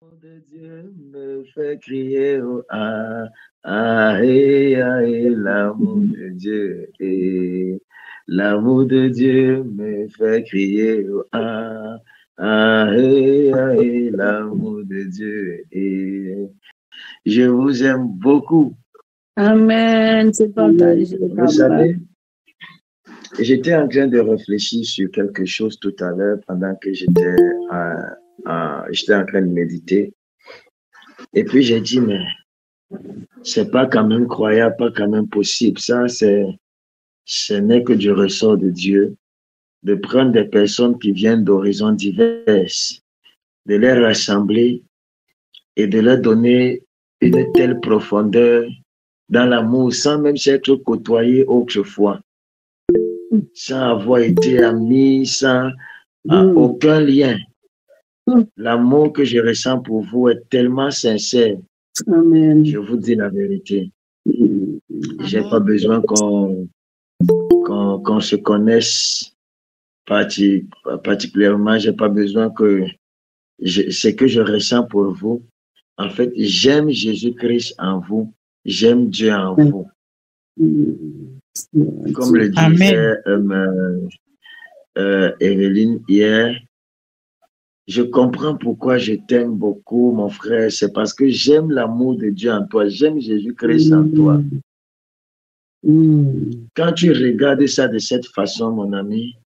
De Dieu me fait crier oh, ah, ah, l'amour de Dieu, l'amour de Dieu me fait crier oh, ah, ah, l'amour de Dieu, je vous aime beaucoup. Amen, c'est partagé. Vous savez, j'étais en train de réfléchir sur quelque chose tout à l'heure pendant que j'étais en train de méditer. Et puis j'ai dit, mais c'est pas quand même croyable, pas quand même possible. Ça, ce n'est que du ressort de Dieu, de prendre des personnes qui viennent d'horizons divers, de les rassembler et de leur donner une telle profondeur dans l'amour, sans même s'être côtoyés autrefois, sans avoir été amis, sans aucun lien. L'amour que je ressens pour vous est tellement sincère. Amen. Je vous dis la vérité. J'ai pas besoin qu'on se connaisse particulièrement. J'ai pas besoin que ce que je ressens pour vous. En fait, j'aime Jésus-Christ en vous. J'aime Dieu en vous. Comme le disait Evelyne hier, je comprends pourquoi je t'aime beaucoup, mon frère. C'est parce que j'aime l'amour de Dieu en toi. J'aime Jésus-Christ en toi. Quand tu regardes ça de cette façon, mon ami,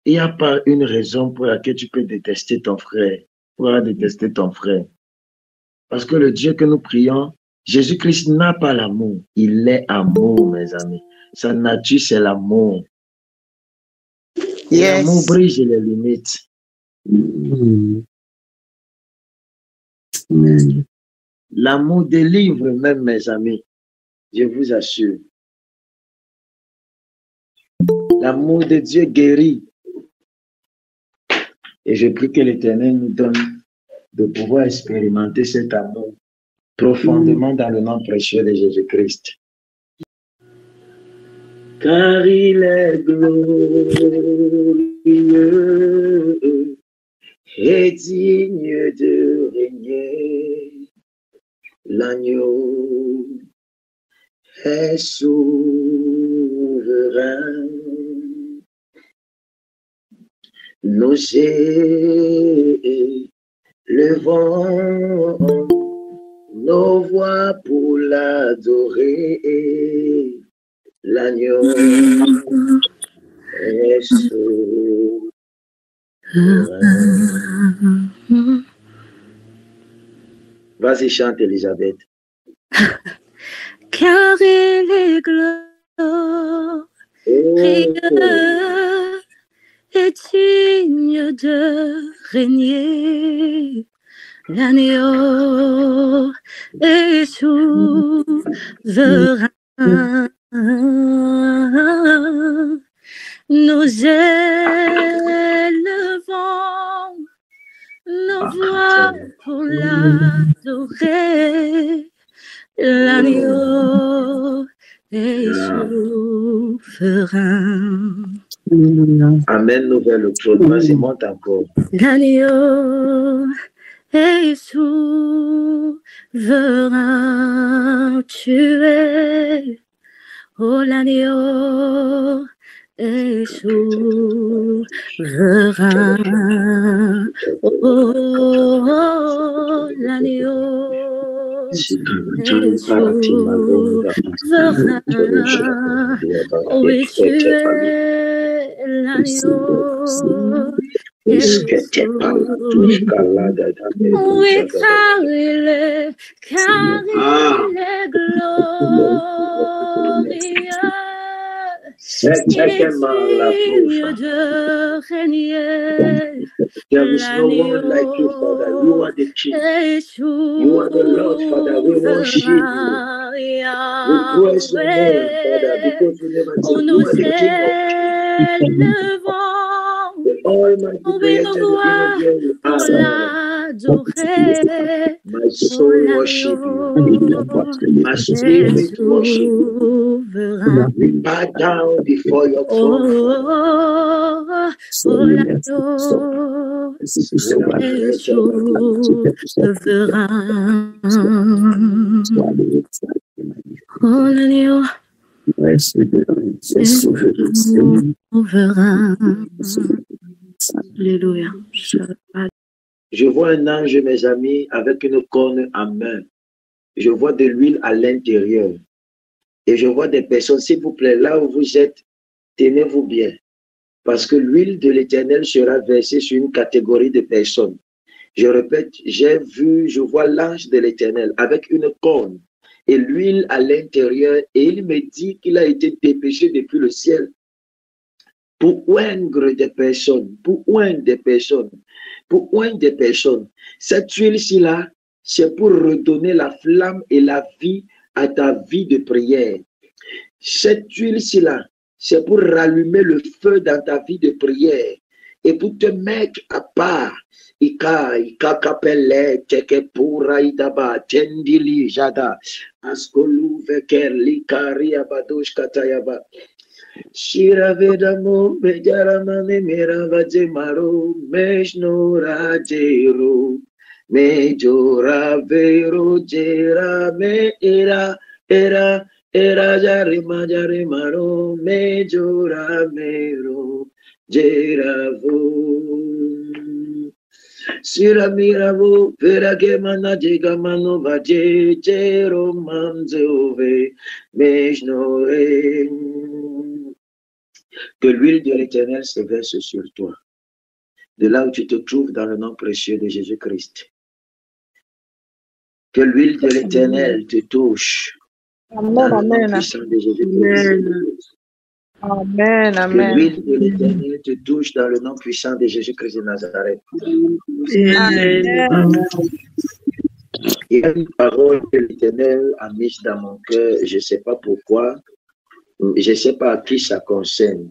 il n'y a pas une raison pour laquelle tu peux détester ton frère. Pourquoi détester ton frère? Parce que le Dieu que nous prions, Jésus-Christ n'a pas l'amour. Il est amour, mes amis. Sa nature, c'est l'amour. Yes. L'amour brise les limites. L'amour délivre même, mes amis. Je vous assure. L'amour de Dieu guérit. Et je prie que l'Éternel nous donne de pouvoir expérimenter cet amour profondément dans le nom précieux de Jésus-Christ. Car il est glorieux et digne de régner. L'agneau est souverain. Nous élevons nos voix pour l'adorer. L'agneau est souverain. Vas-y, chante, Elisabeth. Car il est glorieux et digne de régner. L'agneau est souverain. Nous élevons nos voix pour l'adorer. L'agneau est souverain. Amen, nouvelle autre. Vas-y, monte encore. L'agneau est souverain. Tu es, oh l'agneau est souverain. Oh, l'agneau est souverain. Oui, tu es l'agneau. Oui, car il est glorieux. Il est digne de régner. There is no one like you, Father. You are the King. You are the Lord, Father. We worship you. We praise your name, Father, because we never take you are the King of Kings. The Almighty Creator, the King of glory. l'adorer. My soul worship you. My spirit worship you. Souverain. We bow down before your throne. L'agneau est souverain. L'agneau est souverain. Alléluia. Je vois un ange, mes amis, avec une corne en main. Je vois de l'huile à l'intérieur. Et je vois des personnes, s'il vous plaît, là où vous êtes, tenez-vous bien. Parce que l'huile de l'Éternel sera versée sur une catégorie de personnes. Je répète, je vois l'ange de l'Éternel avec une corne et l'huile à l'intérieur. Et il me dit qu'il a été dépêché depuis le ciel pour oindre des personnes, pour oindre des personnes, pour oindre des personnes. Cette huile-ci là, c'est pour redonner la flamme et la vie à ta vie de prière. Cette huile-ci là, c'est pour rallumer le feu dans ta vie de prière et pour te mettre à part. Ika kapele teke pura idaba tendili jada askolu veker likari abadosh katayaba. Shira vedamo bejaramane meravaje maro meshnora jero mejora vero jera me era jare maro mejora mero jeravo Sira miravo vera que mana jega mano vaje jero manzove meshnore. Que l'huile de l'Éternel se verse sur toi, de là où tu te trouves dans le nom précieux de Jésus-Christ. Que l'huile de l'Éternel te touche dans le nom puissant de Jésus-Christ. Amen, Que amen. l'huile de l'Éternel te touche dans le nom puissant de Jésus-Christ de Nazareth. Amen. Il y a une parole que l'Éternel a mise dans mon cœur, je ne sais pas pourquoi, je ne sais pas à qui ça concerne.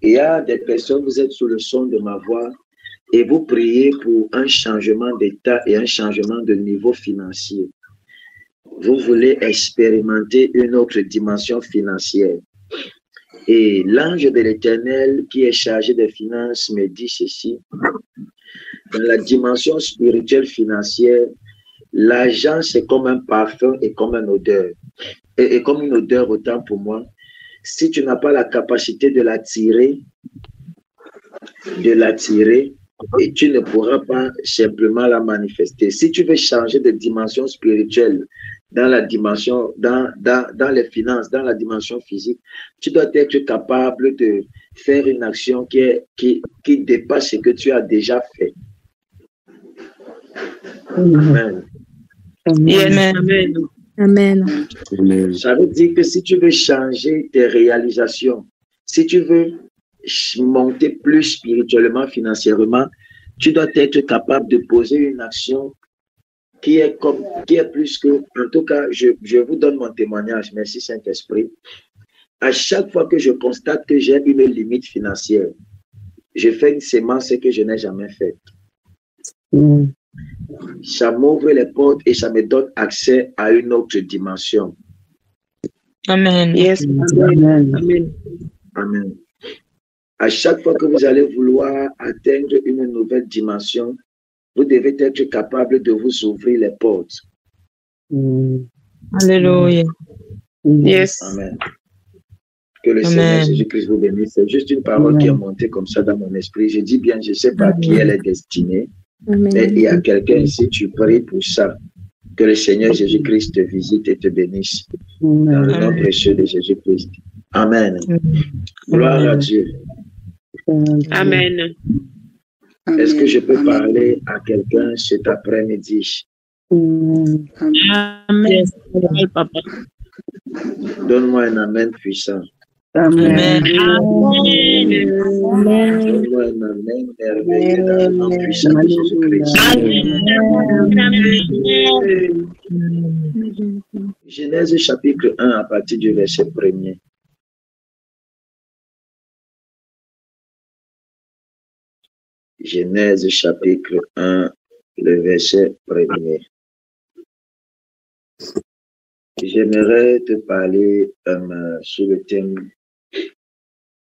Il y a des personnes, vous êtes sous le son de ma voix et vous priez pour un changement d'état et un changement de niveau financier. Vous voulez expérimenter une autre dimension financière. Et l'ange de l'Éternel qui est chargé des finances me dit ceci. Dans la dimension spirituelle financière, l'argent c'est comme un parfum et comme une odeur. Et comme une odeur autant pour moi. Si tu n'as pas la capacité de l'attirer, et tu ne pourras pas simplement la manifester. Si tu veux changer de dimension spirituelle dans la dimension, dans les finances, dans la dimension physique, tu dois être capable de faire une action qui dépasse ce que tu as déjà fait. Amen. Amen. Amen. Ça veut dire que si tu veux changer tes réalisations, si tu veux monter plus spirituellement, financièrement, tu dois être capable de poser une action qui est plus que, en tout cas, je vous donne mon témoignage, merci Saint-Esprit. À chaque fois que je constate que j'ai une limite financière, je fais une sémence que je n'ai jamais faite. Ça m'ouvre les portes et ça me donne accès à une autre dimension. Amen. Yes. Amen. Amen. Amen. À chaque fois que vous allez vouloir atteindre une nouvelle dimension, vous devez être capable de vous ouvrir les portes. Alléluia. Yes. Amen. Que le Seigneur Jésus-Christ vous bénisse. C'est juste une parole qui est montée comme ça dans mon esprit. Je dis bien, je ne sais pas à qui elle est destinée. Mais il y a quelqu'un ici, tu pries pour ça. Que le Seigneur Jésus-Christ te visite et te bénisse. Dans le nom précieux de Jésus-Christ. Amen. Gloire à Dieu. Amen. Est-ce que je peux parler à quelqu'un cet après-midi? Amen. Papa. Donne-moi un amen puissant. Amen. Donne-moi un amen merveilleux dans le nom puissant de Jésus-Christ. Genèse chapitre 1 à partir du verset 1er. Genèse chapitre 1 le verset 1er. J'aimerais te parler sur le thème.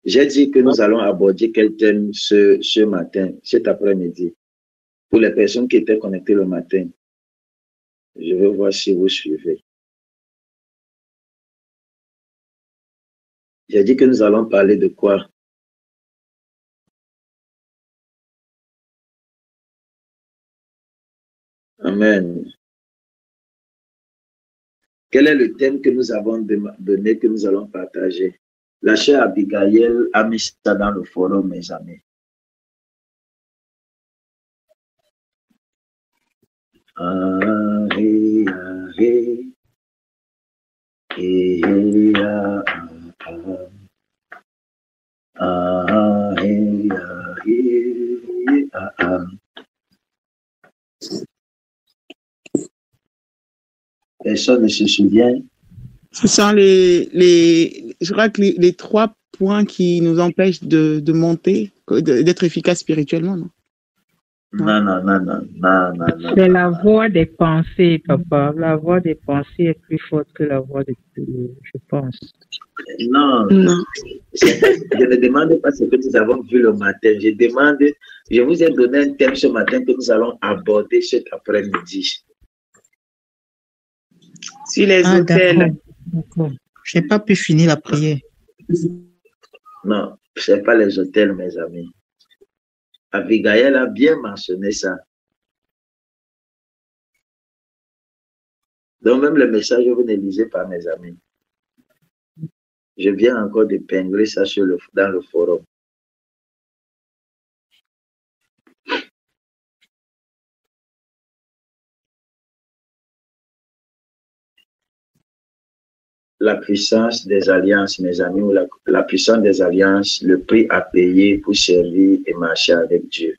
J'ai dit que nous allons aborder quel thème ce matin, cet après-midi. Pour les personnes qui étaient connectées le matin, je veux voir si vous suivez. J'ai dit que nous allons parler de quoi? Amen. Quel est le thème que nous avons donné, que nous allons partager? La chère Abigail a mis ça dans le forum, mes amis. Personne ne se souvient. Ce sont je crois que les 3 points qui nous empêchent de monter, d'être efficaces spirituellement, non? Non. C'est la voix des pensées, papa. La voix des pensées est plus forte que la voix je pense. Non. Je ne demande pas ce que nous avons vu le matin. Je vous ai donné un thème ce matin que nous allons aborder cet après-midi. Sur les hôtels. D'accord. Je n'ai pas pu finir la prière. Non, ce n'est pas les hôtels, mes amis. Abigail a bien mentionné ça. Donc, même le message, vous ne lisez pas, mes amis. Je viens encore d'épingler ça dans le forum. La puissance des alliances, mes amis, ou la puissance des alliances, le prix à payer pour servir et marcher avec Dieu.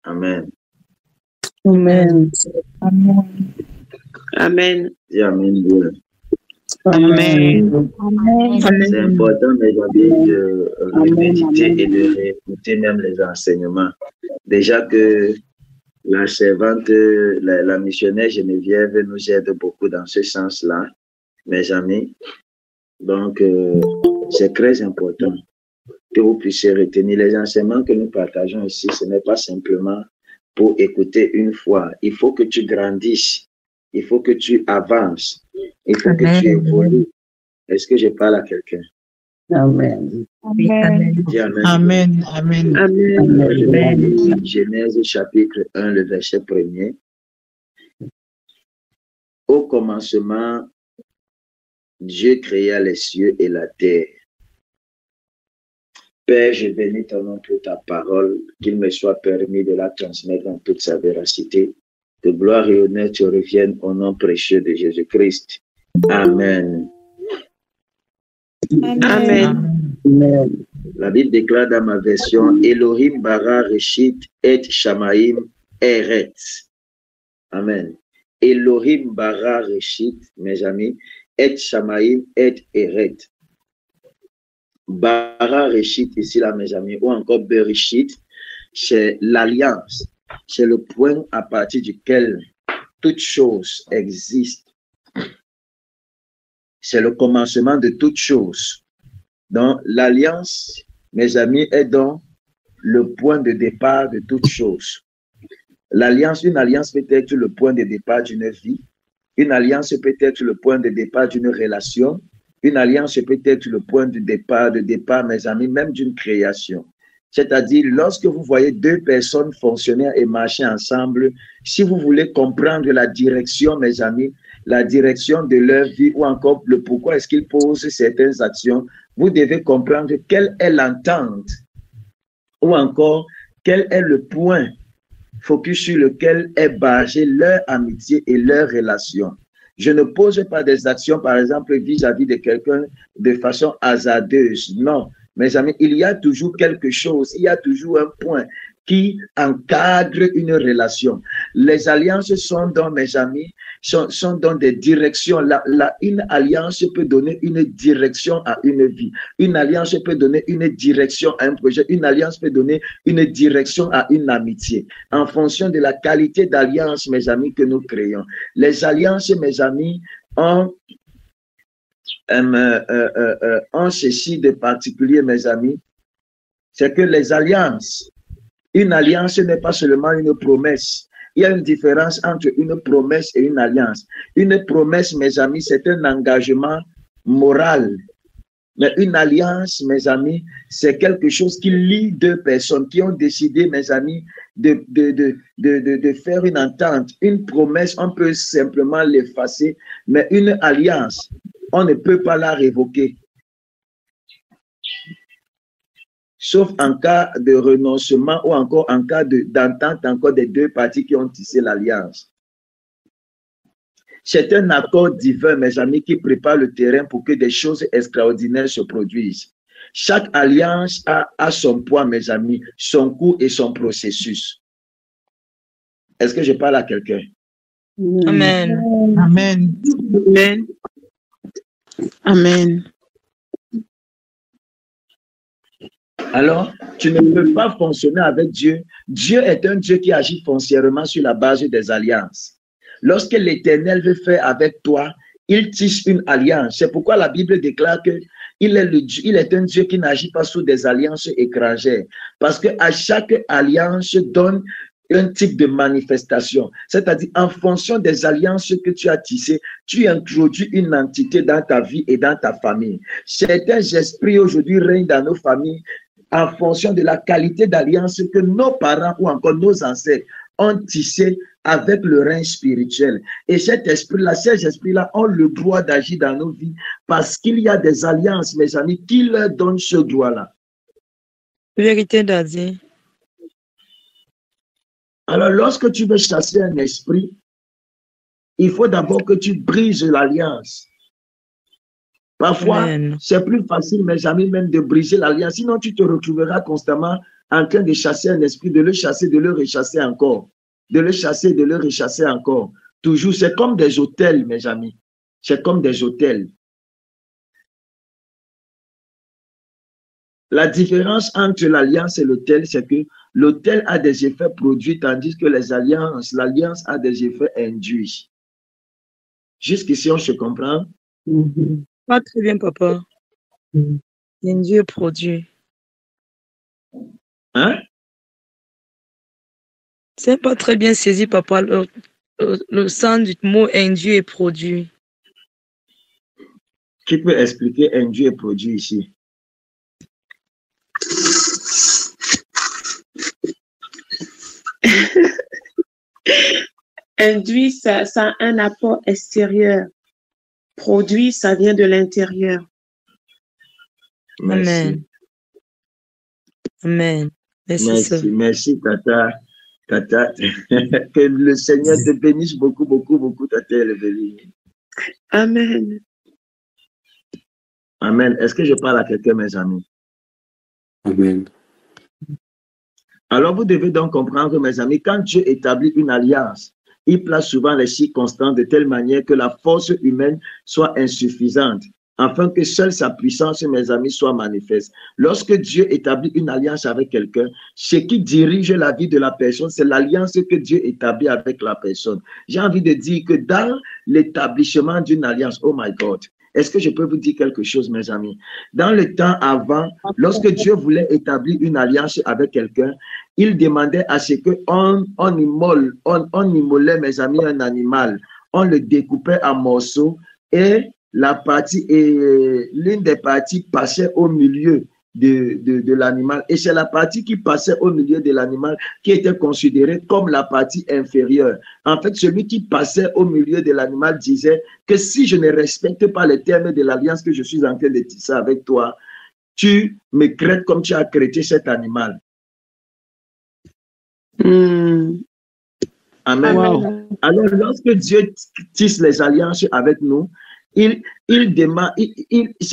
Amen. Amen. Amen. Dis Amen. Amen. C'est important, mes amis, de méditer et de réécouter même les enseignements. Déjà que la servante, la missionnaire Geneviève nous aide beaucoup dans ce sens-là, mes amis. Donc, c'est très important que vous puissiez retenir les enseignements que nous partageons ici. Ce n'est pas simplement pour écouter une fois. Il faut que tu grandisses. Il faut que tu avances. Il faut que tu évolues. Est-ce que je parle à quelqu'un? Amen. Amen. Amen. Amen. Amen. Genèse chapitre 1, le verset 1er. Au commencement, Dieu créa les cieux et la terre. Père, je bénis ton nom pour ta parole, qu'il me soit permis de la transmettre en toute sa véracité. Que gloire et honneur te reviennent au nom précieux de Jésus-Christ. Amen. Amen. La Bible déclare dans ma version, Elohim bara reshit et shamaim eretz. Amen. Elohim bara reshit, mes amis, et shamaim et eretz. Bara reshit ici là, mes amis, ou encore bereshit, c'est l'alliance. C'est le point à partir duquel toute chose existe. C'est le commencement de toute chose. Donc, l'alliance, mes amis, est donc le point de départ de toute chose. L'alliance, une alliance peut être le point de départ d'une vie. Une alliance peut être le point de départ d'une relation. Une alliance peut être le point de départ, mes amis, même d'une création. C'est-à-dire, lorsque vous voyez 2 personnes fonctionner et marcher ensemble, si vous voulez comprendre la direction, mes amis, la direction de leur vie ou encore le pourquoi est-ce qu'ils posent certaines actions, vous devez comprendre quelle est l'entente ou encore quel est le point focus sur lequel est basée leur amitié et leur relation. Je ne pose pas des actions, par exemple, vis-à-vis de quelqu'un de façon hasardeuse. Non. Mes amis, il y a toujours quelque chose, il y a toujours un point qui encadrent une relation. Les alliances sont dans, mes amis, sont dans des directions. Une alliance peut donner une direction à une vie. Une alliance peut donner une direction à un projet. Une alliance peut donner une direction à une amitié. En fonction de la qualité d'alliance, mes amis, que nous créons. Les alliances, mes amis, ont ceci de particulier, mes amis, c'est que les alliances, une alliance n'est pas seulement une promesse. Il y a une différence entre une promesse et une alliance. Une promesse, mes amis, c'est un engagement moral. Mais une alliance, mes amis, c'est quelque chose qui lie deux personnes qui ont décidé, mes amis, de faire une entente. Une promesse, on peut simplement l'effacer, mais une alliance, on ne peut pas la révoquer. Sauf en cas de renoncement ou encore en cas d'entente encore des deux parties qui ont tissé l'alliance. C'est un accord divin, mes amis, qui prépare le terrain pour que des choses extraordinaires se produisent. Chaque alliance a son poids, mes amis, son coût et son processus. Est-ce que je parle à quelqu'un? Amen. Amen. Amen. Amen. Alors, tu ne peux pas fonctionner avec Dieu. Dieu est un Dieu qui agit foncièrement sur la base des alliances. Lorsque l'Éternel veut faire avec toi, il tisse une alliance. C'est pourquoi la Bible déclare qu'il est un Dieu qui n'agit pas sous des alliances étrangères. Parce qu'à chaque alliance donne un type de manifestation. C'est-à-dire, en fonction des alliances que tu as tissées, tu introduis une entité dans ta vie et dans ta famille. Certains esprits aujourd'hui règnent dans nos familles en fonction de la qualité d'alliance que nos parents ou encore nos ancêtres ont tissé avec le règne spirituel. Et cet esprit-là, ces esprits-là ont le droit d'agir dans nos vies parce qu'il y a des alliances, mes amis, qui leur donnent ce droit-là. Vérité d'Asie. Alors, lorsque tu veux chasser un esprit, il faut d'abord que tu brises l'alliance. Parfois, c'est plus facile, mes amis, même de briser l'alliance. Sinon, tu te retrouveras constamment en train de chasser un esprit, de le chasser, de le rechasser encore. De le chasser, de le rechasser encore. Toujours, c'est comme des hôtels, mes amis. C'est comme des hôtels. La différence entre l'alliance et l'hôtel, c'est que l'hôtel a des effets produits, tandis que l'alliance a des effets induits. Jusqu'ici, on se comprend? Pas très bien, papa. Induit et produit. Hein? C'est pas très bien saisi, papa, le sens du mot induit et produit. Qui peut expliquer induit et produit ici? Induit, ça a un apport extérieur. Produit, ça vient de l'intérieur. Amen. Amen. Merci, Tata. Tata, que le Seigneur te bénisse beaucoup, beaucoup, beaucoup, Tata Eveline. Amen. Amen. Est-ce que je parle à quelqu'un, mes amis? Amen. Alors, vous devez donc comprendre, mes amis, quand Dieu établit une alliance, il place souvent les circonstances de telle manière que la force humaine soit insuffisante, afin que seule sa puissance, mes amis, soit manifeste. Lorsque Dieu établit une alliance avec quelqu'un, ce qui dirige la vie de la personne, c'est l'alliance que Dieu établit avec la personne. J'ai envie de dire que dans l'établissement d'une alliance, oh my God, est-ce que je peux vous dire quelque chose, mes amis? Dans le temps avant, lorsque Dieu voulait établir une alliance avec quelqu'un, il demandait à ce qu'on immolait, mes amis, un animal. On le découpait en morceaux et l'une des parties passait au milieu de l'animal. Et c'est la partie qui passait au milieu de l'animal qui était considérée comme la partie inférieure. En fait, celui qui passait au milieu de l'animal disait que si je ne respecte pas les termes de l'alliance que je suis en train de tisser avec toi, tu me crètes comme tu as crêté cet animal. Amen. Wow. Alors, lorsque Dieu tisse les alliances avec nous, c'est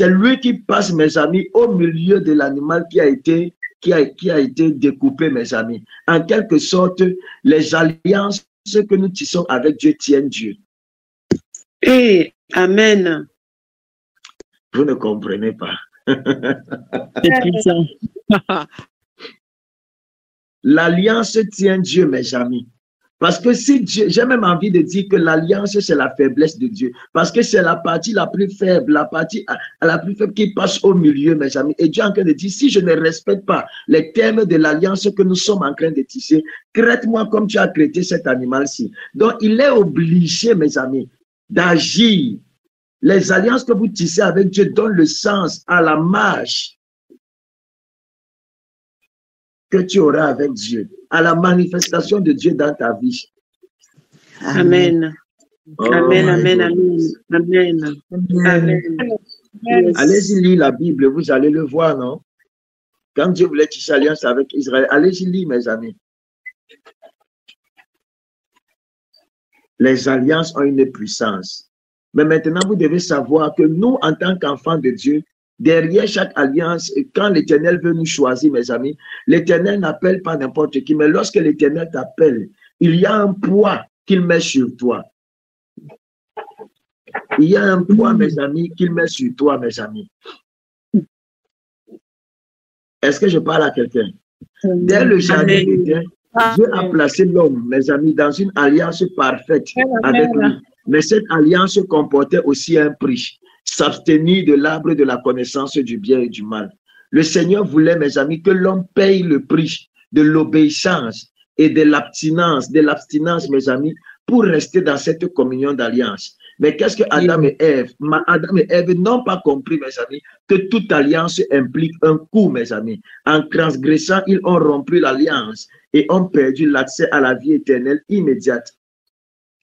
lui qui passe, mes amis, au milieu de l'animal qui a été qui a été découpé, mes amis. En quelque sorte, les alliances que nous tissons avec Dieu tiennent Dieu. Et amen. Vous ne comprenez pas. C'est puissant. L'alliance tient Dieu, mes amis. Parce que si Dieu, j'ai même envie de dire que l'alliance, c'est la faiblesse de Dieu. Parce que c'est la partie la plus faible, la partie la plus faible qui passe au milieu, mes amis. Et Dieu est en train de dire, si je ne respecte pas les termes de l'alliance que nous sommes en train de tisser, traite-moi comme tu as traité cet animal-ci. Donc, il est obligé, mes amis, d'agir. Les alliances que vous tissez avec Dieu donnent le sens à la marche que tu auras avec Dieu, à la manifestation de Dieu dans ta vie. Amen. Oh, amen, amen, amen, amen, amen. Yes. Allez-y lire la Bible, vous allez le voir, non? Quand Dieu voulait tisser alliance avec Israël, allez-y lire, mes amis. Les alliances ont une puissance. Mais maintenant, vous devez savoir que nous, en tant qu'enfants de Dieu, derrière chaque alliance, quand l'Éternel veut nous choisir, mes amis, l'Éternel n'appelle pas n'importe qui, mais lorsque l'Éternel t'appelle, il y a un poids qu'il met sur toi. Il y a un poids, mes amis, qu'il met sur toi, mes amis. Est-ce que je parle à quelqu'un? Dès le jardin d'Éden, Dieu a placé l'homme, mes amis, dans une alliance parfaite avec lui. Mais cette alliance comportait aussi un prix. S'abstenir de l'arbre de la connaissance du bien et du mal. Le Seigneur voulait, mes amis, que l'homme paye le prix de l'obéissance et de l'abstinence, mes amis, pour rester dans cette communion d'alliance. Mais qu'est-ce que Adam et Ève n'ont pas compris, mes amis, que toute alliance implique un coût, mes amis. En transgressant, ils ont rompu l'alliance et ont perdu l'accès à la vie éternelle immédiate.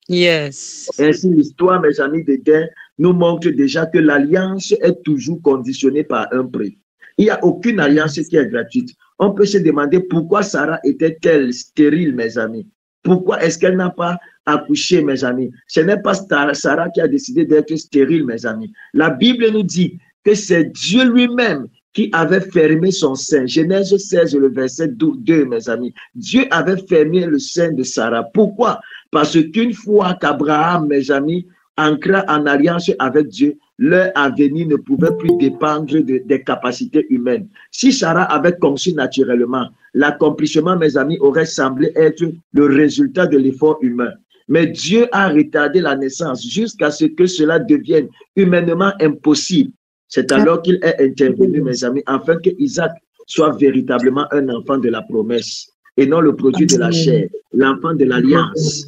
Yes. Ainsi, l'histoire, mes amis, d'Éden nous montre déjà que l'alliance est toujours conditionnée par un prix. Il n'y a aucune alliance qui est gratuite. On peut se demander pourquoi Sarah était-elle stérile, mes amis. Pourquoi est-ce qu'elle n'a pas accouché, mes amis? Ce n'est pas Sarah qui a décidé d'être stérile, mes amis. La Bible nous dit que c'est Dieu lui-même qui avait fermé son sein. Genèse 16, le verset 2, mes amis. Dieu avait fermé le sein de Sarah. Pourquoi? Parce qu'une fois qu'Abraham, mes amis, ancra en alliance avec Dieu, leur avenir ne pouvait plus dépendre des capacités humaines. Si Sarah avait conçu naturellement, l'accomplissement, mes amis, aurait semblé être le résultat de l'effort humain. Mais Dieu a retardé la naissance jusqu'à ce que cela devienne humainement impossible. C'est alors qu'il est intervenu, mes amis, afin que Isaac soit véritablement un enfant de la promesse et non le produit de la chair, l'enfant de l'alliance.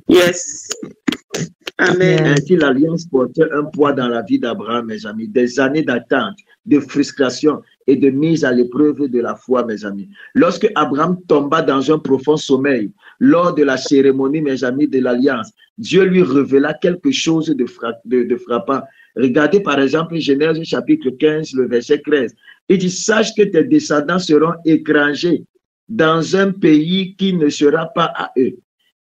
Yes. Amen. Ainsi, l'alliance portait un poids dans la vie d'Abraham, mes amis, des années d'attente, de frustration et de mise à l'épreuve de la foi, mes amis. Lorsque Abraham tomba dans un profond sommeil, lors de la cérémonie, mes amis, de l'alliance, Dieu lui révéla quelque chose de frappant. Regardez par exemple Genèse chapitre 15, le verset 13. Il dit, sache que tes descendants seront étrangers dans un pays qui ne sera pas à eux.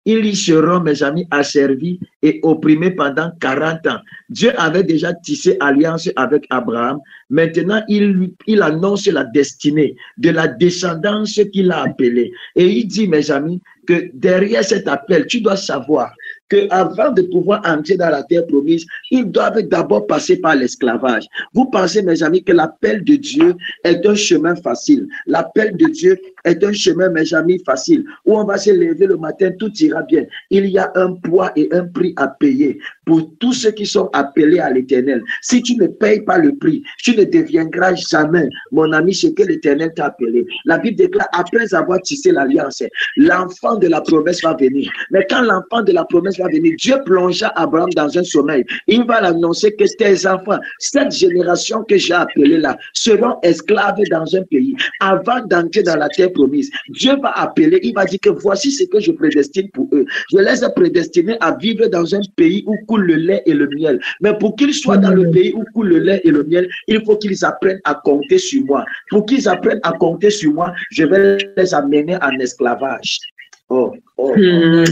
Ils y seront, mes amis, asservis et opprimés pendant 40 ans. Dieu avait déjà tissé alliance avec Abraham. Maintenant, il annonce la destinée de la descendance qu'il a appelée. Et il dit, mes amis, que derrière cet appel, tu dois savoir qu'avant de pouvoir entrer dans la terre promise, ils doivent d'abord passer par l'esclavage. Vous pensez, mes amis, que l'appel de Dieu est un chemin facile. L'appel de Dieu est un chemin, mes amis, facile, où on va se lever le matin, tout ira bien. Il y a un poids et un prix à payer pour tous ceux qui sont appelés à l'Éternel. Si tu ne payes pas le prix, tu ne deviendras jamais, mon ami, ce que l'Éternel t'a appelé. La Bible déclare, après avoir tissé l'alliance, l'enfant de la promesse va venir. Mais quand l'enfant de la promesse va venir, Dieu plongea Abraham dans un sommeil. Il va l'annoncer que tes enfants, cette génération que j'ai appelée là, seront esclaves dans un pays. Avant d'entrer dans la terre promise, Dieu va appeler, il va dire que voici ce que je prédestine pour eux. Je les ai prédestinés à vivre dans un pays où coule le lait et le miel. Mais pour qu'ils soient dans le pays où coule le lait et le miel, il faut qu'ils apprennent à compter sur moi. Pour qu'ils apprennent à compter sur moi, je vais les amener en esclavage.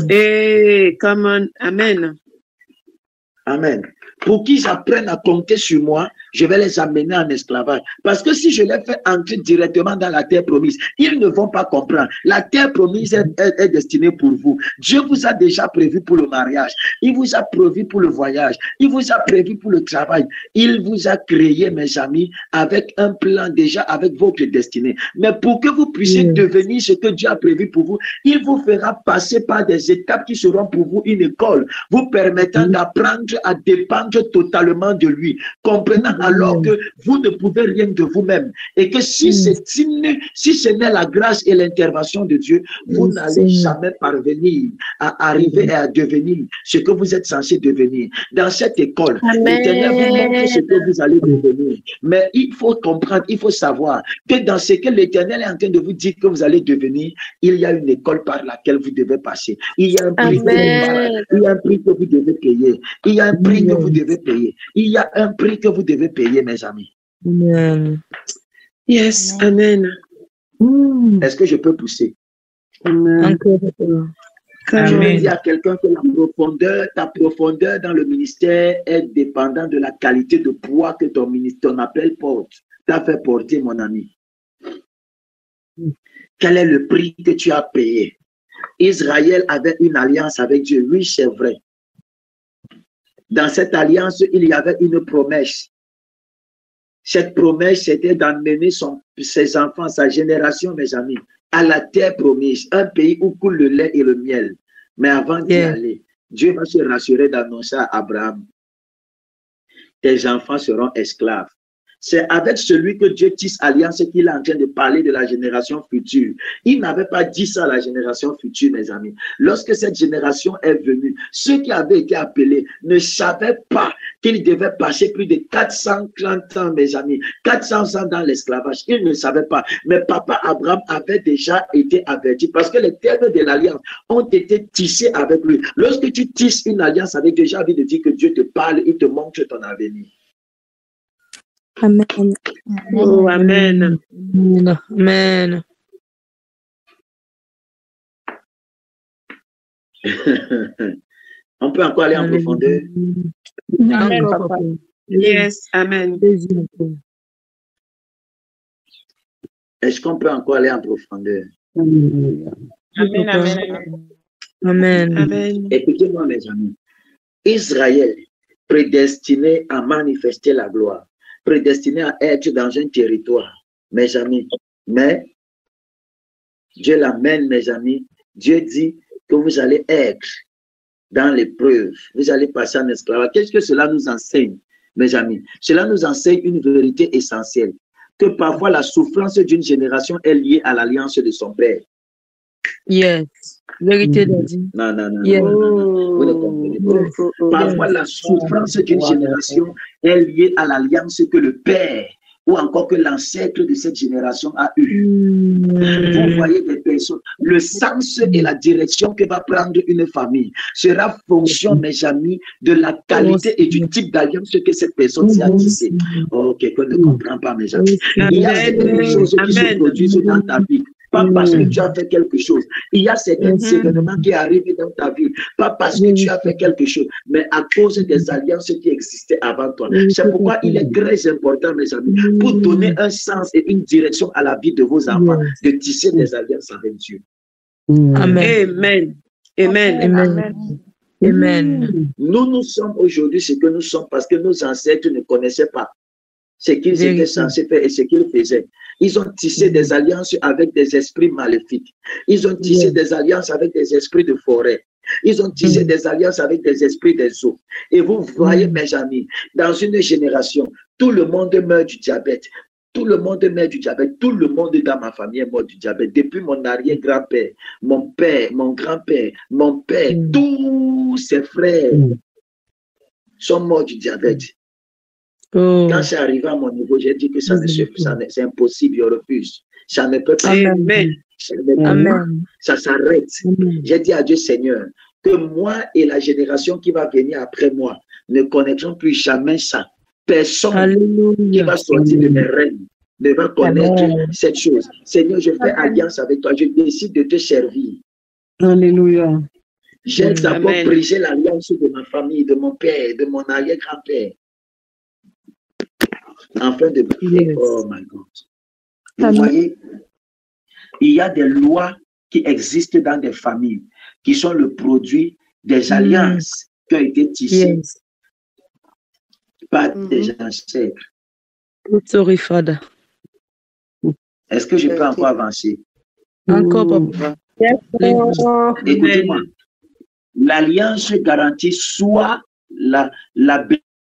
Hey, come on. Amen. Amen. Pour qu'ils apprennent à compter sur moi, je vais les amener en esclavage. Parce que si je les fais entrer directement dans la terre promise, ils ne vont pas comprendre. La terre promise est destinée pour vous. Dieu vous a déjà prévu pour le mariage. Il vous a prévu pour le voyage. Il vous a prévu pour le travail. Il vous a créé, mes amis, avec un plan déjà, avec votre destinée. Mais pour que vous puissiez devenir ce que Dieu a prévu pour vous, il vous fera passer par des étapes qui seront pour vous une école, vous permettant d'apprendre à dépendre totalement de lui, comprenant alors que vous ne pouvez rien de vous-même et que si ce n'est la grâce et l'intervention de Dieu, vous n'allez jamais parvenir à arriver et à devenir ce que vous êtes censé devenir. Dans cette école, l'Éternel vous montre ce que vous allez devenir. Mais il faut comprendre, il faut savoir que dans ce que l'Éternel est en train de vous dire que vous allez devenir, il y a une école par laquelle vous devez passer. Il y a un prix, que vous devez payer. Il y a un prix que vous devez payer. Il y a un prix que vous devez payer, mes amis. Amen. Yes, amen. Est-ce que je peux pousser? Amen. Je vais dire à quelqu'un que ta profondeur dans le ministère est dépendante de la qualité de poids que ton appel porte. T'as fait porter, mon ami. Quel est le prix que tu as payé? Israël avait une alliance avec Dieu. Oui, c'est vrai. Dans cette alliance, il y avait une promesse. Cette promesse, c'était d'emmener ses enfants, sa génération, mes amis, à la terre promise, un pays où coule le lait et le miel. Mais avant d'y aller, Dieu va se rassurer d'annoncer à Abraham, tes enfants seront esclaves. C'est avec celui que Dieu tisse alliance qu'il est en train de parler de la génération future. Il n'avait pas dit ça à la génération future, mes amis. Lorsque cette génération est venue, ceux qui avaient été appelés ne savaient pas qu'ils devaient passer plus de 430 ans, mes amis, 400 ans dans l'esclavage. Ils ne savaient pas. Mais papa Abraham avait déjà été averti parce que les termes de l'alliance ont été tissés avec lui. Lorsque tu tisses une alliance avec Dieu, j'ai envie de dire que Dieu te parle, il te montre ton avenir. Amen. Oh, amen. Amen. On peut encore aller en profondeur. Amen, papa. Yes, amen. Est-ce qu'on peut encore aller en profondeur? Amen, amen, amen. Amen. Écoutez-moi, mes amis. Israël, prédestiné à manifester la gloire, prédestiné à être dans un territoire, mes amis. Mais Dieu l'amène, mes amis. Dieu dit que vous allez être dans l'épreuve. Vous allez passer en esclavage. Qu'est-ce que cela nous enseigne, mes amis? Cela nous enseigne une vérité essentielle. Que parfois la souffrance d'une génération est liée à l'alliance de son père. Yes. Vérité de Dieu. Non. Yes. Vous ne comprenez pas. Parfois la souffrance d'une génération est liée à l'alliance que le père ou encore que l'ancêtre de cette génération a eue. Vous voyez des personnes, le sens et la direction que va prendre une famille sera fonction, mes amis, de la qualité et du type d'alliance que cette personne s'est tissée. Oh, quelqu'un ne comprend pas, mes amis. Il y a certaines choses qui se produisent dans ta vie. Pas parce que tu as fait quelque chose. Il y a certains événements qui arrivent dans ta vie. Pas parce que tu as fait quelque chose, mais à cause des alliances qui existaient avant toi. C'est pourquoi il est très important, mes amis, pour donner un sens et une direction à la vie de vos enfants, de tisser des alliances avec Dieu. Amen. Amen. Amen. Amen. Amen. Nous sommes aujourd'hui ce que nous sommes parce que nos ancêtres ne connaissaient pas ce qu'ils étaient censés faire et ce qu'ils faisaient. Ils ont tissé des alliances avec des esprits maléfiques. Ils ont tissé des alliances avec des esprits de forêt. Ils ont tissé des alliances avec des esprits des eaux. Et vous voyez, mes amis, dans une génération, tout le monde meurt du diabète. Tout le monde meurt du diabète. Tout le monde dans ma famille est mort du diabète. Depuis mon arrière-grand-père, mon père, mon grand-père, mon père, tous ses frères sont morts du diabète. Quand c'est arrivé à mon niveau, j'ai dit que c'est impossible, je refuse. Ça ne peut pas. Amen. Ça s'arrête. J'ai dit à Dieu, Seigneur, que moi et la génération qui va venir après moi ne connaîtront plus jamais ça. Personne qui va sortir de mes rênes ne va connaître cette chose. Seigneur, je fais alliance avec toi. Je décide de te servir. Alléluia. J'ai d'abord brisé l'alliance de ma famille, de mon père, de mon arrière-grand-père. afin de... Yes. Oh my God. Vous voyez, il y a des lois qui existent dans des familles, qui sont le produit des alliances qui ont été tissées Yes. par des ancêtres. Sorry, Father. Est-ce que je peux encore avancer? Encore, papa. Écoutez-moi. L'alliance garantit soit la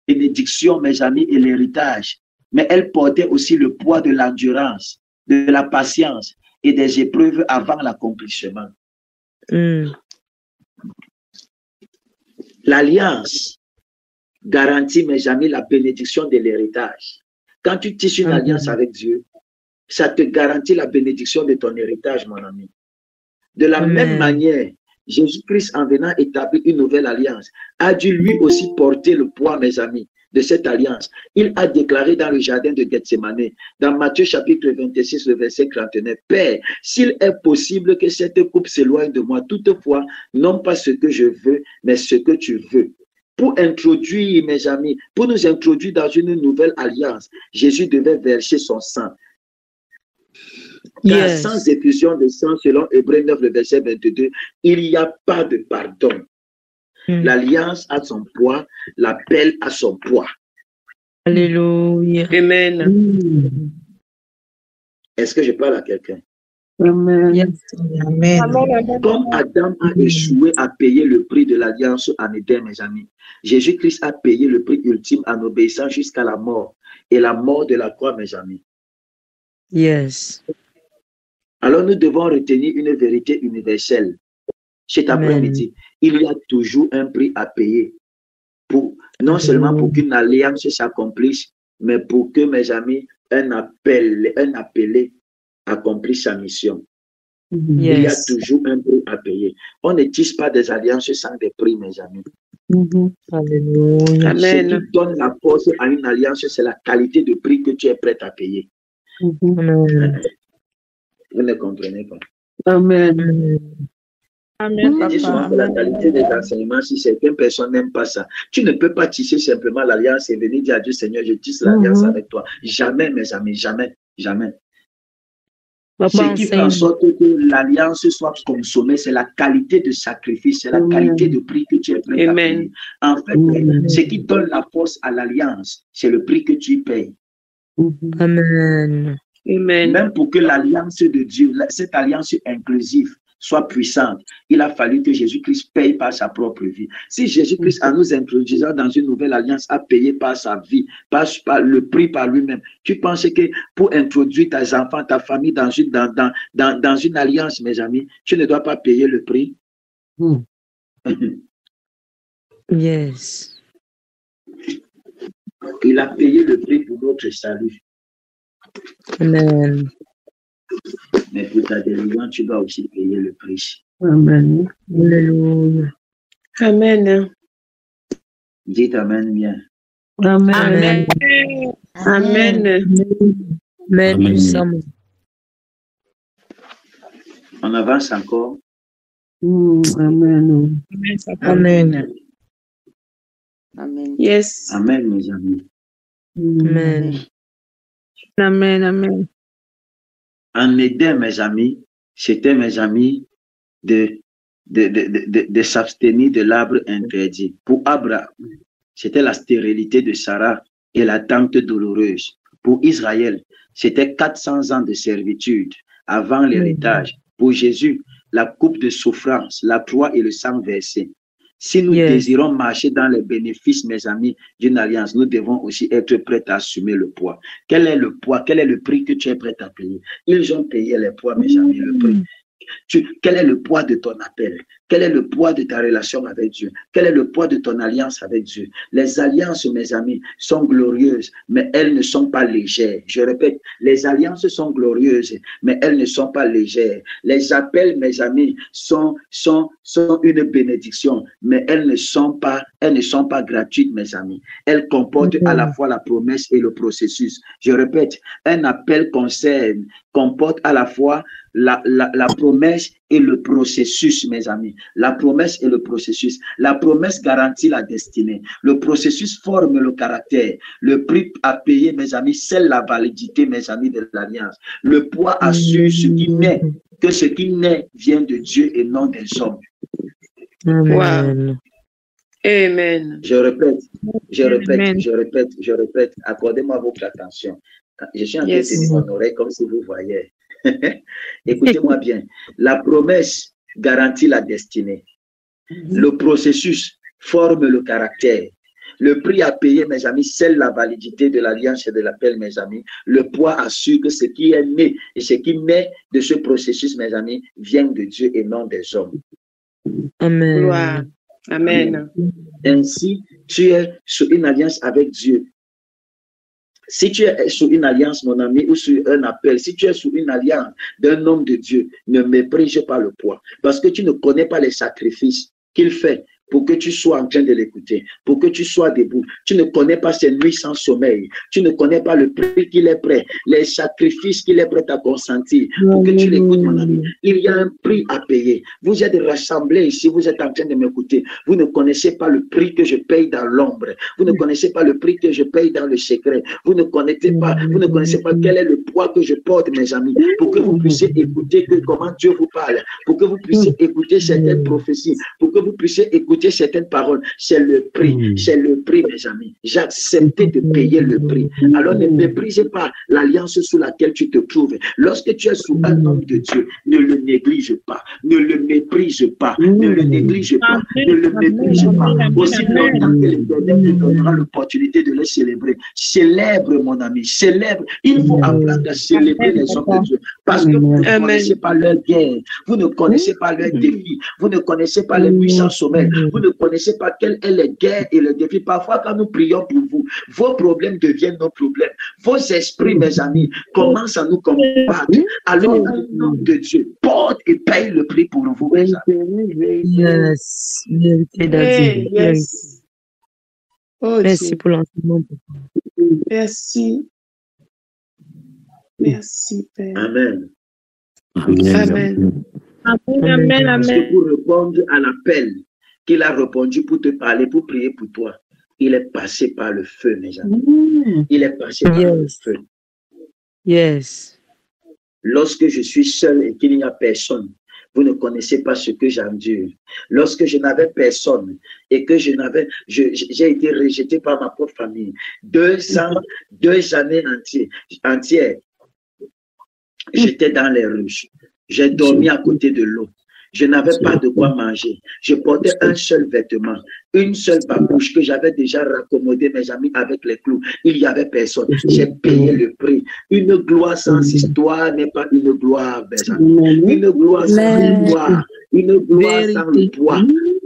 bénédiction, mes amis, et l'héritage, mais elle portait aussi le poids de l'endurance, de la patience et des épreuves avant l'accomplissement. L'alliance garantit, mes amis, la bénédiction de l'héritage. Quand tu tisses une alliance avec Dieu, ça te garantit la bénédiction de ton héritage, mon ami. De la même manière, Jésus-Christ, en venant établir une nouvelle alliance, a dû lui aussi porter le poids, mes amis, de cette alliance. Il a déclaré dans le jardin de Gethsémane, dans Matthieu chapitre 26, le verset 39, « Père, s'il est possible que cette coupe s'éloigne de moi, toutefois, non pas ce que je veux, mais ce que tu veux. » Pour introduire, mes amis, pour nous introduire dans une nouvelle alliance, Jésus devait verser son sang. Car sans effusion de sang, selon Hébreux 9, le verset 22, il n'y a pas de pardon. L'alliance a son poids, l'appel a son poids. Alléluia. Amen. Est-ce que je parle à quelqu'un? Amen. Yes. Amen. Comme Adam a échoué à payer le prix de l'alliance en Éden, mes amis, Jésus-Christ a payé le prix ultime en obéissant jusqu'à la mort. Et la mort de la croix, mes amis. Yes. Alors nous devons retenir une vérité universelle. Cet après-midi, il y a toujours un prix à payer. Non seulement pour qu'une alliance s'accomplisse, mais pour que, mes amis, un appelé accomplisse sa mission. Il y a toujours un prix à payer. On ne tisse pas des alliances sans des prix, mes amis. Alléluia. Ce qui donne la force à une alliance, c'est la qualité de prix que tu es prêt à payer. Amen. Vous ne comprenez pas. Amen. Amen, Je dis souvent que la qualité des enseignements, si certaines personnes n'aiment pas ça, tu ne peux pas tisser simplement l'alliance et venir dire à Dieu, Seigneur, je tisse l'alliance avec toi. Jamais, mes amis, jamais, jamais. Ce qui fait en sorte que l'alliance soit consommée, c'est la qualité de sacrifice, c'est la qualité de prix que tu es prêt à payer. En fait, ce qui donne la force à l'alliance, c'est le prix que tu payes. Amen. Amen. Même pour que l'alliance de Dieu, cette alliance inclusive, soit puissante, il a fallu que Jésus-Christ paye par sa propre vie. Si Jésus-Christ, en nous introduisant dans une nouvelle alliance, a payé par sa vie, par le prix par lui-même, tu penses que pour introduire tes enfants, ta famille dans une alliance, mes amis, tu ne dois pas payer le prix? Yes. Il a payé le prix pour notre salut. Amen. Mais pour ta délivrance, tu dois aussi payer le prix. Amen. Alléluia. Amen. Dites Amen bien. Amen. Amen. Amen. Puissamment. On avance encore. Amen. Amen. Amen. Yes. Amen, mes amis. Amen. Amen. Amen. En Éden, mes amis, c'était, mes amis, de s'abstenir de l'arbre interdit. Pour Abraham, c'était la stérilité de Sarah et l'attente douloureuse. Pour Israël, c'était 400 ans de servitude avant l'héritage. Pour Jésus, la coupe de souffrance, la croix et le sang versé. Si nous désirons marcher dans les bénéfices, mes amis, d'une alliance, nous devons aussi être prêts à assumer le poids. Quel est le poids? Quel est le prix que tu es prêt à payer? Ils ont payé les poids, mes amis, le prix. Quel est le poids de ton appel? Quel est le poids de ta relation avec Dieu? Quel est le poids de ton alliance avec Dieu? Les alliances, mes amis, sont glorieuses, mais elles ne sont pas légères. Je répète, les alliances sont glorieuses, mais elles ne sont pas légères. Les appels, mes amis, sont une bénédiction, mais elles ne sont pas gratuites, mes amis. Elles comportent à la fois la promesse et le processus. Je répète, un appel comporte à la fois la promesse et le processus, mes amis. La promesse et le processus. La promesse garantit la destinée. Le processus forme le caractère. Le prix à payer, mes amis, c'est la validité, mes amis, de l'alliance. Le poids assure ce qui naît, que ce qui naît vient de Dieu et non des hommes. Amen. Amen. Je répète. Accordez-moi votre attention. Je suis en train de tenir mon oreille comme si vous voyez. Écoutez-moi bien. La promesse garantit la destinée. Le processus forme le caractère. Le prix à payer, mes amis, c'est la validité de l'alliance et de l'appel, mes amis. Le poids assure que ce qui est né et ce qui naît de ce processus, mes amis, vient de Dieu et non des hommes. Amen. Gloire. Amen. Ainsi, tu es sous une alliance avec Dieu. Si tu es sous une alliance, mon ami, ou sur un appel, si tu es sous une alliance d'un homme de Dieu, ne méprise pas le poids. Parce que tu ne connais pas les sacrifices qu'il fait pour que tu sois en train de l'écouter, pour que tu sois debout. Tu ne connais pas ses nuits sans sommeil. Tu ne connais pas le prix qu'il est prêt, les sacrifices qu'il est prêt à consentir pour que tu l'écoutes, mon ami. Il y a un prix à payer. Vous êtes rassemblés ici, vous êtes en train de m'écouter. Vous ne connaissez pas le prix que je paye dans l'ombre. Vous ne connaissez pas le prix que je paye dans le secret. Vous ne connaissez pas quel est le poids que je porte, mes amis, pour que vous puissiez écouter comment Dieu vous parle, pour que vous puissiez écouter certaines prophéties, pour que vous puissiez écouter certaines paroles. C'est le prix, mes amis. J'ai accepté de payer le prix. Alors ne méprisez pas l'alliance sous laquelle tu te trouves. Lorsque tu es sous un homme de Dieu, ne le néglige pas, ne le méprise pas, ne le néglige pas, ne le méprise pas. Aussi longtemps que l'Éternel te donnera l'opportunité de les célébrer. Célèbre, mon ami, célèbre. Il faut apprendre à célébrer les hommes de Dieu. Parce que vous ne connaissez pas leur guerre, vous ne connaissez pas leurs défis, vous ne connaissez pas les puissants sommets. Vous ne connaissez pas quelles sont les guerres et les défis. Parfois, quand nous prions pour vous, vos problèmes deviennent nos problèmes. Vos esprits, mes amis, commencent à nous combattre. Alors, un homme de Dieu porte et paye le prix pour vous, mes amis. Yes. Yes. Oh, merci Dieu. pour l'enseignement. Merci. Merci, Père. Amen. Amen. Amen. Parce que pour répondre à l'appel qu'il a répondu pour te parler, pour prier pour toi, il est passé par le feu, mes amis. Il est passé par le feu. Yes. Lorsque je suis seul et qu'il n'y a personne, vous ne connaissez pas ce que j'endure. Lorsque je n'avais personne et que j'ai été rejeté par ma propre famille, 2 années entières, j'étais dans les rues. J'ai dormi à côté de l'eau. Je n'avais pas de quoi manger. Je portais un seul vêtement, une seule babouche que j'avais déjà raccommodée, mes amis, avec les clous. Il n'y avait personne. J'ai payé le prix. Une gloire sans histoire n'est pas une gloire, mes amis. Une gloire sans histoire. Une gloire sans le poids.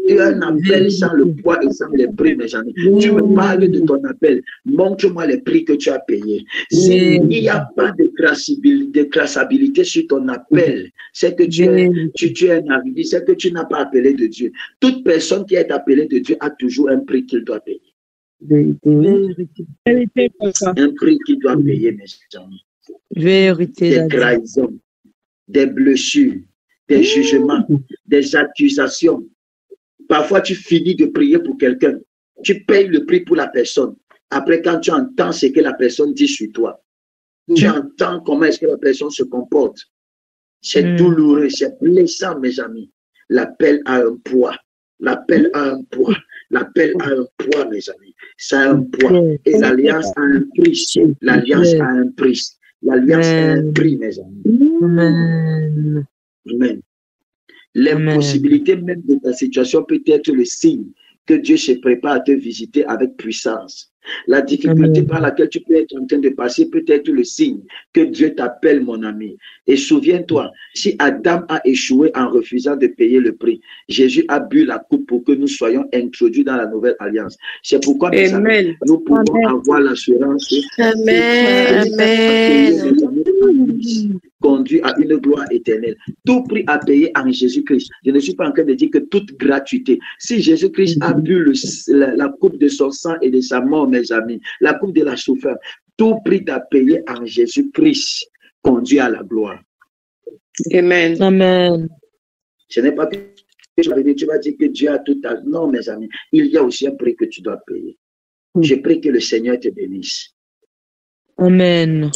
Et un appel sans le poids et sans les prix, mes amis. Tu me parles de ton appel. Montre-moi les prix que tu as payés. S'il n'y a pas de traçabilité sur ton appel, c'est que tu es un avis, c'est que tu n'as pas appelé de Dieu. Toute personne qui est appelée de Dieu a toujours un prix qu'il doit payer. Un prix qu'il doit payer, mes amis. Des trahisons, des blessures, des jugements, des accusations. Parfois, tu finis de prier pour quelqu'un. Tu payes le prix pour la personne. Après, quand tu entends ce que la personne dit sur toi, tu entends comment est-ce que la personne se comporte. C'est douloureux, c'est blessant, mes amis. L'appel a un poids. L'appel a un poids. L'appel a un poids, mes amis. Ça a un poids. Et l'alliance a un prix. L'alliance a un prix. L'alliance a un prix, mes amis. Amen. Amen. L'impossibilité même de ta situation peut être le signe que Dieu se prépare à te visiter avec puissance. La difficulté par laquelle tu peux être en train de passer peut être le signe que Dieu t'appelle, mon ami. Et souviens-toi, si Adam a échoué en refusant de payer le prix, Jésus a bu la coupe pour que nous soyons introduits dans la nouvelle alliance. C'est pourquoi mes amis, nous pouvons avoir l'assurance conduit à une gloire éternelle. Tout prix à payer en Jésus-Christ. Je ne suis pas en train de dire que toute gratuité. Si Jésus-Christ a bu la coupe de son sang et de sa mort, mes amis, la coupe de la souffrance, tout prix à payer en Jésus-Christ conduit à la gloire. Amen. Amen. Ce n'est pas que tu vas venir, tu vas dire que Dieu a tout à... Non, mes amis, il y a aussi un prix que tu dois payer. Je prie que le Seigneur te bénisse. Amen.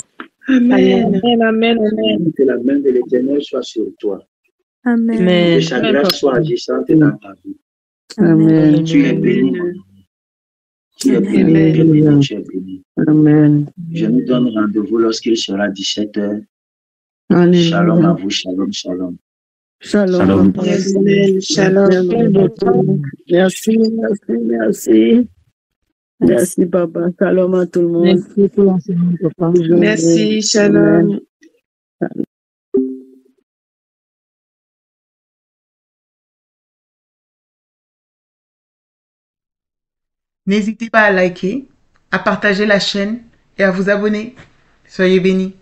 Amen. Amen, amen, amen. Que la main de l'Éternel soit sur toi. Amen. Amen. Que sa grâce soit agissante dans ta vie. Amen. Tu es béni, mon ami. Tu es béni, Amen. tu es béni, tu es béni. Amen. Je nous donne rendez-vous lorsqu'il sera 17h. Alléluia. Shalom à vous, shalom, shalom. Shalom. Shalom. Papa. Amen. Shalom. Merci, merci, merci. Merci, papa. Shalom à tout le monde. Merci pour l'enseignement, papa. Merci. Shalom. N'hésitez pas à liker, à partager la chaîne et à vous abonner. Soyez bénis.